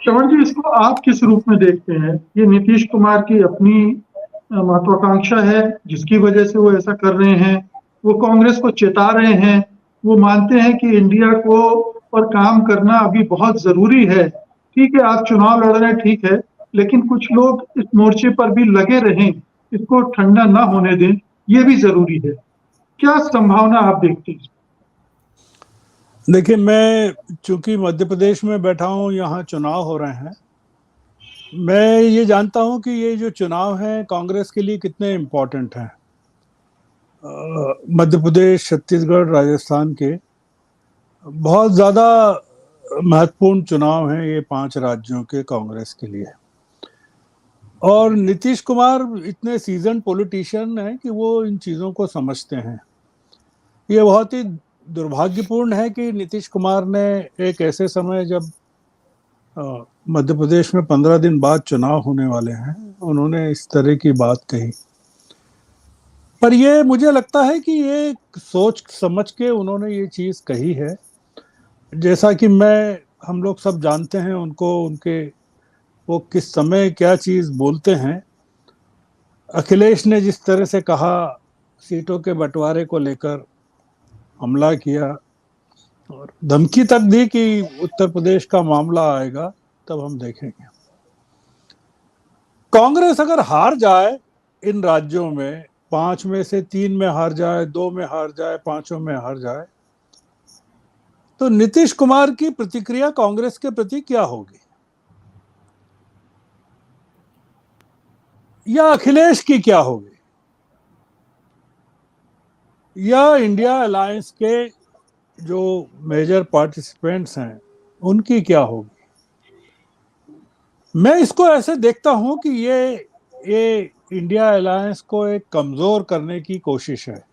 श्रवण जी, इसको आप किस रूप में देखते हैं? ये नीतीश कुमार की अपनी महत्वाकांक्षा है जिसकी वजह से वो ऐसा कर रहे हैं? वो कांग्रेस को चेता रहे हैं? वो मानते हैं कि इंडिया को पर काम करना अभी बहुत जरूरी है? ठीक है, आप चुनाव लड़ रहे हैं, ठीक है, लेकिन कुछ लोग इस मोर्चे पर भी लगे रहें, इसको ठंडा ना होने दें, ये भी जरूरी है। क्या संभावना आप देखते हैं? देखिए, मैं चूंकि मध्य प्रदेश में बैठा हूँ, यहाँ चुनाव हो रहे हैं। मैं ये जानता हूँ कि ये जो चुनाव है कांग्रेस के लिए कितने इम्पोर्टेंट हैं। मध्य प्रदेश, छत्तीसगढ़, राजस्थान के बहुत ज़्यादा महत्वपूर्ण चुनाव हैं ये 5 राज्यों के कांग्रेस के लिए। और नीतीश कुमार इतने सीजन पॉलिटिशियन हैं कि वो इन चीज़ों को समझते हैं। ये बहुत ही दुर्भाग्यपूर्ण है कि नीतीश कुमार ने एक ऐसे समय जब मध्य प्रदेश में 15 दिन बाद चुनाव होने वाले हैं, उन्होंने इस तरह की बात कही। पर ये मुझे लगता है कि ये सोच समझ के उन्होंने ये चीज कही है। जैसा कि हम लोग सब जानते हैं उनको, उनके वो किस समय क्या चीज बोलते हैं। अखिलेश ने जिस तरह से कहा, सीटों के बंटवारे को लेकर हमला किया और धमकी तक दी कि उत्तर प्रदेश का मामला आएगा तब हम देखेंगे। कांग्रेस अगर हार जाए इन राज्यों में, 5 में से 3 में हार जाए, 2 में हार जाए, 5 में हार जाए, तो नीतीश कुमार की प्रतिक्रिया कांग्रेस के प्रति क्या होगी? या अखिलेश की क्या होगी? या इंडिया अलायंस के जो मेजर पार्टिसिपेंट्स हैं उनकी क्या होगी? मैं इसको ऐसे देखता हूं कि ये इंडिया अलायंस को एक कमजोर करने की कोशिश है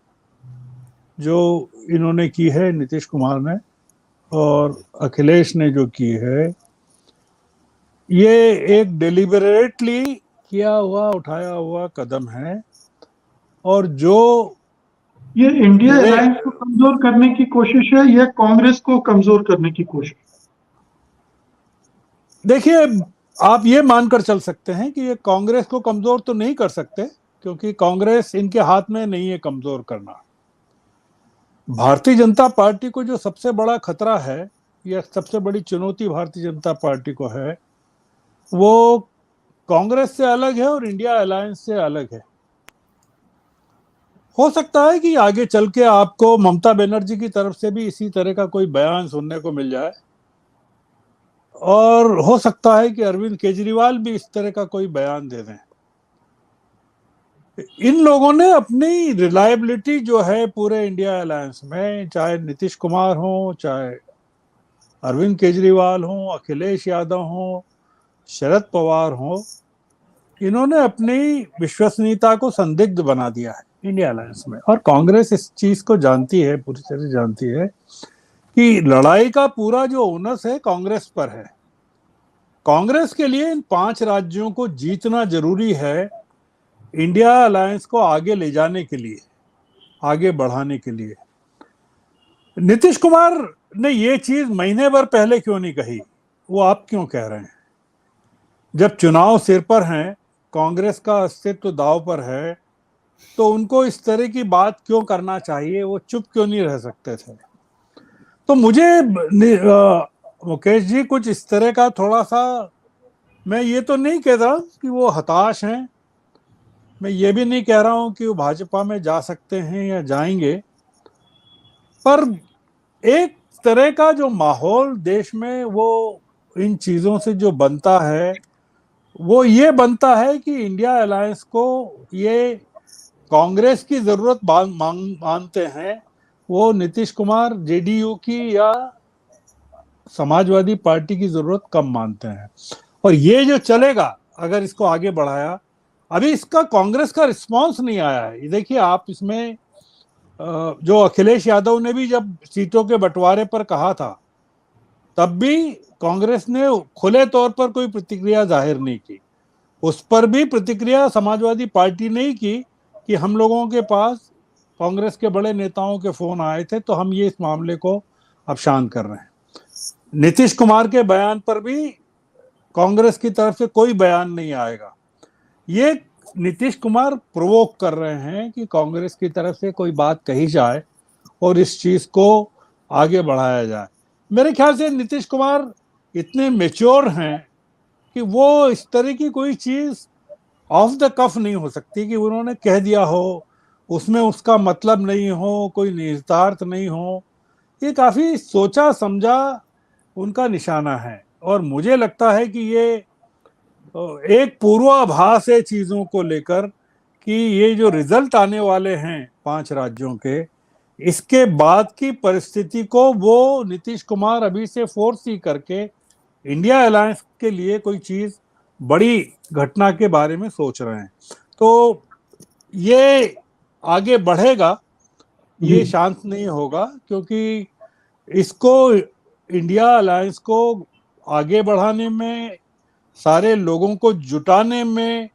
जो इन्होंने की है, नीतीश कुमार ने और अखिलेश ने जो की है। ये एक डेलिबरेटली किया हुआ, उठाया हुआ कदम है। और जो ये इंडिया अलायंस को कमजोर करने की कोशिश है या कांग्रेस को कमजोर करने की कोशिश? देखिए, आप ये मानकर चल सकते हैं कि ये कांग्रेस को कमजोर तो नहीं कर सकते, क्योंकि कांग्रेस इनके हाथ में नहीं है कमजोर करना। भारतीय जनता पार्टी को जो सबसे बड़ा खतरा है या सबसे बड़ी चुनौती भारतीय जनता पार्टी को है, वो कांग्रेस से अलग है और इंडिया अलायंस से अलग है। हो सकता है कि आगे चल के आपको ममता बनर्जी की तरफ से भी इसी तरह का कोई बयान सुनने को मिल जाए, और हो सकता है कि अरविंद केजरीवाल भी इस तरह का कोई बयान दे दें। इन लोगों ने अपनी रिलायबिलिटी जो है पूरे इंडिया अलायंस में, चाहे नीतीश कुमार हो, चाहे अरविंद केजरीवाल हो, अखिलेश यादव हो, शरद पवार हो, इन्होंने अपनी विश्वसनीयता को संदिग्ध बना दिया है इंडिया अलायंस में। और कांग्रेस इस चीज को जानती है, पूरी तरह जानती है कि लड़ाई का पूरा जो ओनस है कांग्रेस पर है। कांग्रेस के लिए इन 5 राज्यों को जीतना जरूरी है, इंडिया अलायंस को आगे ले जाने के लिए, आगे बढ़ाने के लिए। नीतीश कुमार ने ये चीज महीने भर पहले क्यों नहीं कही? वो आप क्यों कह रहे हैं? जब चुनाव सिर पर हैं, कांग्रेस का अस्तित्व दांव पर है, तो उनको इस तरह की बात क्यों करना चाहिए? वो चुप क्यों नहीं रह सकते थे? तो मुझे मुकेश जी, कुछ इस तरह का थोड़ा सा, मैं ये तो नहीं कह रहा कि वो हताश हैं, मैं ये भी नहीं कह रहा हूं कि वो भाजपा में जा सकते हैं या जाएंगे, पर एक तरह का जो माहौल देश में वो इन चीजों से जो बनता है, वो ये बनता है कि इंडिया अलायंस को ये कांग्रेस की जरूरत मानते हैं, वो नीतीश कुमार जेडीयू की या समाजवादी पार्टी की जरूरत कम मानते हैं। और ये जो चलेगा, अगर इसको आगे बढ़ाया, अभी इसका कांग्रेस का रिस्पांस नहीं आया है। देखिए, आप इसमें जो अखिलेश यादव ने भी जब सीटों के बंटवारे पर कहा था, तब भी कांग्रेस ने खुले तौर पर कोई प्रतिक्रिया जाहिर नहीं की। उस पर भी प्रतिक्रिया समाजवादी पार्टी ने की कि हम लोगों के पास कांग्रेस के बड़े नेताओं के फोन आए थे, तो हम ये इस मामले को अब शांत कर रहे हैं। नीतीश कुमार के बयान पर भी कांग्रेस की तरफ से कोई बयान नहीं आएगा। ये नीतीश कुमार प्रोवोक कर रहे हैं कि कांग्रेस की तरफ से कोई बात कही जाए और इस चीज को आगे बढ़ाया जाए। मेरे ख्याल से नीतीश कुमार इतने मैच्योर हैं कि वो इस तरह की कोई चीज ऑफ द कफ नहीं हो सकती कि उन्होंने कह दिया हो, उसमें उसका मतलब नहीं हो, कोई निहितार्थ नहीं हो। ये काफी सोचा समझा उनका निशाना है और मुझे लगता है कि ये एक पूर्वाभास है चीजों को लेकर कि ये जो रिजल्ट आने वाले हैं 5 राज्यों के, इसके बाद की परिस्थिति को वो नीतीश कुमार अभी से फोर्स ही करके इंडिया अलायंस के लिए कोई चीज बड़ी घटना के बारे में सोच रहे हैं। तो ये आगे बढ़ेगा, ये शांत नहीं होगा, क्योंकि इसको इंडिया अलायंस को आगे बढ़ाने में, सारे लोगों को जुटाने में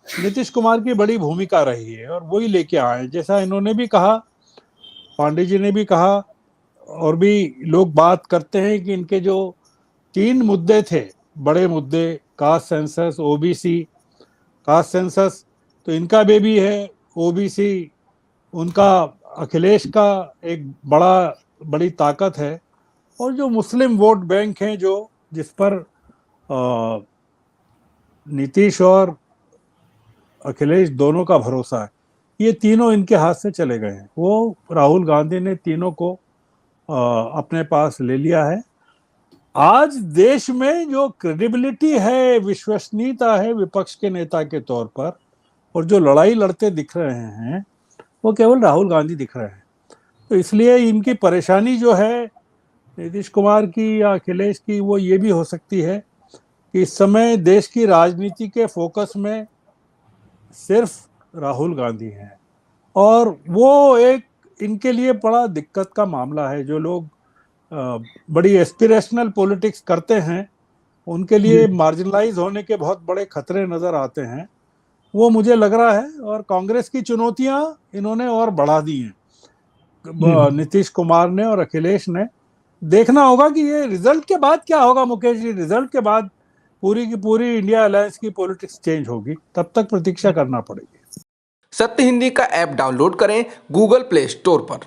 नीतीश कुमार की बड़ी भूमिका रही है और वही लेके आए। जैसा इन्होंने भी कहा, पांडे जी ने भी कहा, और भी लोग बात करते हैं कि इनके जो 3 मुद्दे थे, बड़े मुद्दे, caste census, OBC, caste census तो इनका बेबी है, ओबीसी उनका, अखिलेश का एक बड़ी ताकत है, और जो मुस्लिम वोट बैंक हैं जो जिस पर नीतीश और अखिलेश दोनों का भरोसा है, ये तीनों इनके हाथ से चले गए हैं। वो राहुल गांधी ने तीनों को अपने पास ले लिया है। आज देश में जो क्रेडिबिलिटी है, विश्वसनीयता है विपक्ष के नेता के तौर पर, और जो लड़ाई लड़ते दिख रहे हैं, वो केवल राहुल गांधी दिख रहे हैं। तो इसलिए इनकी परेशानी जो है नीतीश कुमार की या अखिलेश की, वो ये भी हो सकती है कि इस समय देश की राजनीति के फोकस में सिर्फ राहुल गांधी हैं, और वो एक इनके लिए बड़ा दिक्कत का मामला है। जो लोग बड़ी एस्पिरेशनल पॉलिटिक्स करते हैं, उनके लिए मार्जिनलाइज होने के बहुत बड़े खतरे नजर आते हैं, वो मुझे लग रहा है। और कांग्रेस की चुनौतियां इन्होंने और बढ़ा दी हैं नीतीश कुमार ने और अखिलेश ने। देखना होगा कि ये रिजल्ट के बाद क्या होगा मुकेश जी। रिजल्ट के बाद पूरी की पूरी इंडिया अलायंस की पॉलिटिक्स चेंज होगी, तब तक प्रतीक्षा करना पड़ेगी। सत्य हिंदी का ऐप डाउनलोड करें गूगल प्ले स्टोर पर।